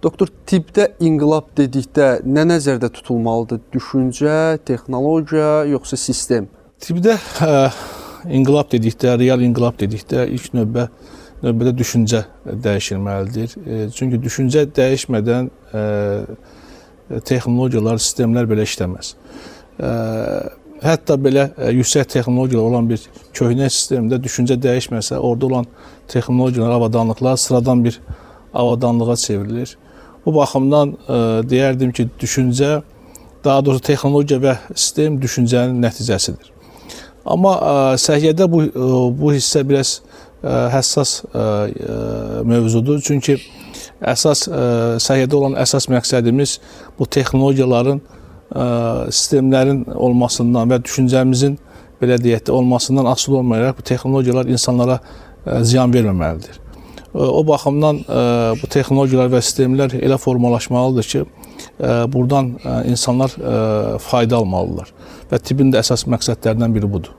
Doktor, tibbdə inqilab dedikdə nə nəzərdə tutulmalıdır? Düşüncə, texnologiya, yoxsa sistem? Tibbdə inqilab dedikdə, real inqilab dedikdə ilk növbədə düşüncə dəyişilməlidir. Çünki düşüncə dəyişmədən texnologiyalar, sistemlər belə işləməz. Hətta belə yüksək texnologiyalar olan bir köhnə sistemdə düşüncə dəyişməsə, orada olan texnologiyalar, avadanlıqlar sıradan bir avadanlığa çevrilir. Bu baxımdan deyərdim ki, düşüncə, daha doğrusu texnologiya və sistem düşüncənin nəticəsidir. Amma səhiyyədə bu hissə biraz həssas mövzudur. Çünki səhiyyədə olan əsas məqsədimiz bu texnologiyaların, sistemlərin olmasından və düşüncəmizin belə deyək də olmasından asılı olmayaraq bu texnologiyalar insanlara ziyan verməməlidir. O baxımdan bu texnologiyalar və sistemlər elə formalaşmalıdır ki, buradan insanlar fayda almalıdırlar və tibbin də əsas məqsədlərindən biri budur.